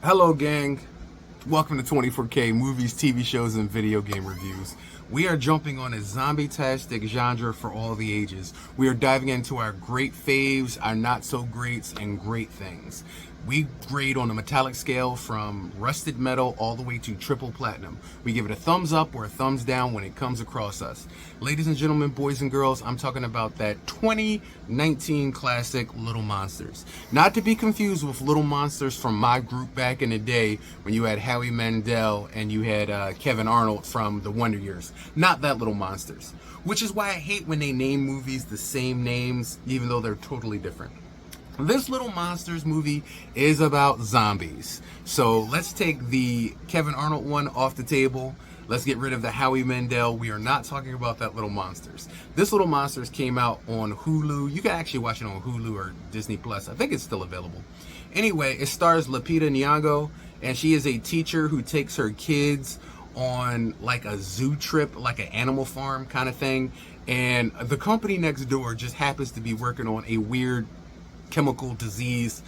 Hello, gang. Welcome to 24K Movies, TV shows, and video game reviews. We are jumping on a zombie-tastic genre for all the ages. We are diving into our great faves, our not-so-greats, and great things. We grade on a metallic scale from rusted metal all the way to triple platinum. We give it a thumbs up or a thumbs down when it comes across us. Ladies and gentlemen, boys and girls, I'm talking about that 2019 classic Little Monsters. Not to be confused with Little Monsters from my group back in the day when you had Howie Mandel and you had Kevin Arnold from the Wonder Years. Not that Little Monsters. Which is why I hate when they name movies the same names, even though they're totally different. This Little Monsters movie is about zombies. So let's take the Kevin Arnold one off the table. Let's get rid of the Howie Mandel. We are not talking about that Little Monsters. This Little Monsters came out on Hulu. You can actually watch it on Hulu or Disney Plus. I think it's still available. Anyway, it stars Lupita Nyong'o, and she is a teacher who takes her kids on like a zoo trip, like an animal farm kind of thing. And the company next door just happens to be working on a weird chemical disease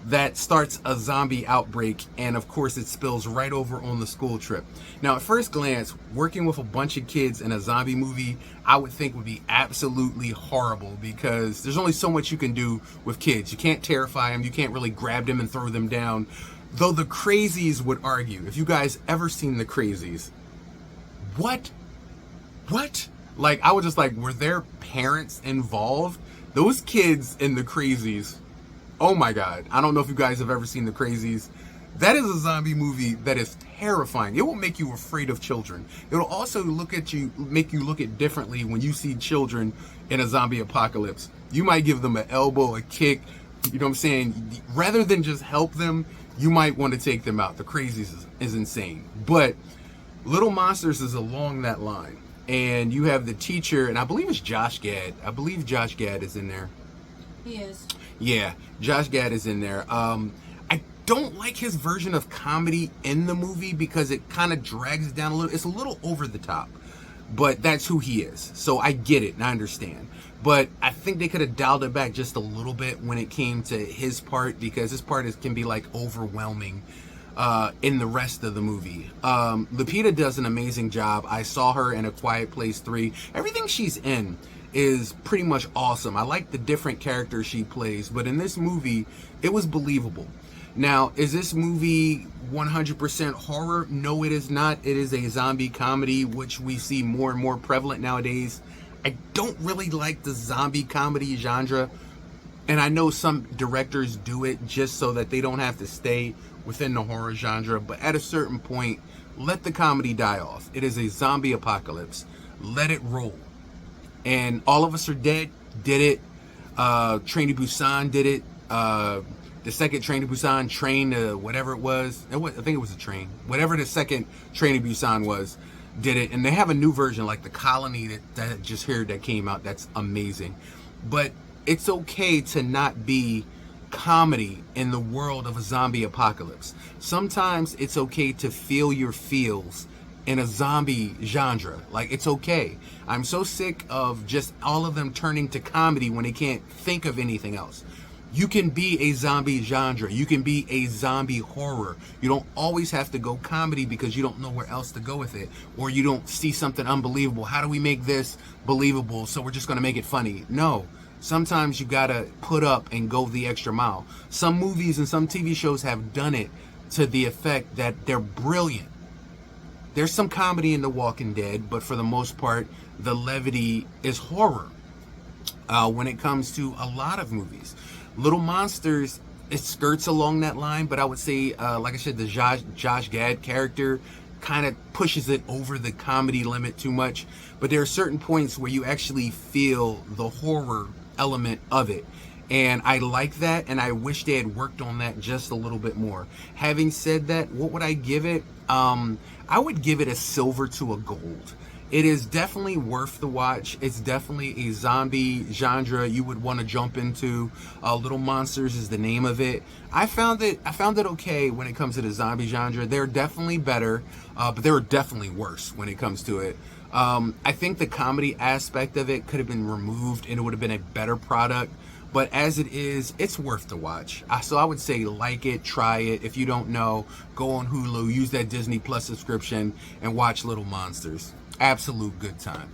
that starts a zombie outbreak, and of course it spills right over on the school trip. Now at first glance, working with a bunch of kids in a zombie movie I would think would be absolutely horrible, because there's only so much you can do with kids. You can't terrify them, you can't really grab them and throw them down. Though the Crazies would argue, if you guys ever seen the Crazies, what like, I was just like, were their parents involved? Those kids in the Crazies, oh my god. I don't know if you guys have ever seen the Crazies. That is a zombie movie that is terrifying. It will make you afraid of children. It will also make you look at differently when you see children in a zombie apocalypse. You might give them an elbow, a kick, you know what I'm saying? Rather than just help them, you might want to take them out. The Crazies is insane. But Little Monsters is along that line. And you have the teacher, and I believe it's Josh Gad. I believe Josh Gad is in there. He is. Yeah, Josh Gad is in there. I don't like his version of comedy in the movie because it kind of drags it down a little. It's a little over the top, but that's who he is. So I get it and I understand. But I think they could have dialed it back just a little bit when it came to his part, because his part can be like overwhelming in the rest of the movie. Lupita does an amazing job. I saw her in A Quiet Place 3. Everything she's in is pretty much awesome. I like the different characters she plays, but in this movie, it was believable. Now, is this movie 100% horror? No, it is not. It is a zombie comedy, which we see more and more prevalent nowadays. I don't really like the zombie comedy genre, and I know some directors do it just so that they don't have to stay within the horror genre, but at a certain point, let the comedy die off. It is a zombie apocalypse. Let it roll. And All of Us Are Dead did it. Train to Busan did it. The second Train to Busan, Train to whatever it was. I think it was a train. Whatever the second Train to Busan was, did it. And they have a new version, like The Colony, that I just heard that came out. That's amazing. But it's okay to not be comedy in the world of a zombie apocalypse. Sometimes it's okay to feel your feels in a zombie genre. Like, it's okay. I'm so sick of just all of them turning to comedy when they can't think of anything else. You can be a zombie genre. You can be a zombie horror. You don't always have to go comedy because you don't know where else to go with it, or you don't see something unbelievable. How do we make this believable? So we're just going to make it funny. No. Sometimes you gotta put up and go the extra mile. Some movies and some TV shows have done it to the effect that they're brilliant. There's some comedy in The Walking Dead, but for the most part, the levity is horror when it comes to a lot of movies. Little Monsters, it skirts along that line, but I would say, like I said, the Josh Gad character kind of pushes it over the comedy limit too much. But there are certain points where you actually feel the horror element of it, and I like that, and I wish they had worked on that just a little bit more. Having said that, what would I give it? I would give it a silver to a gold. It is definitely worth the watch. It's definitely a zombie genre you would want to jump into. Little Monsters is the name of it. I found it okay when it comes to the zombie genre. They're definitely better, but they were definitely worse when it comes to it. I think the comedy aspect of it could have been removed and it would have been a better product. But as it is, it's worth the watch. So I would say like it, try it. If you don't know, go on Hulu, use that Disney Plus subscription, and watch Little Monsters. Absolute good time.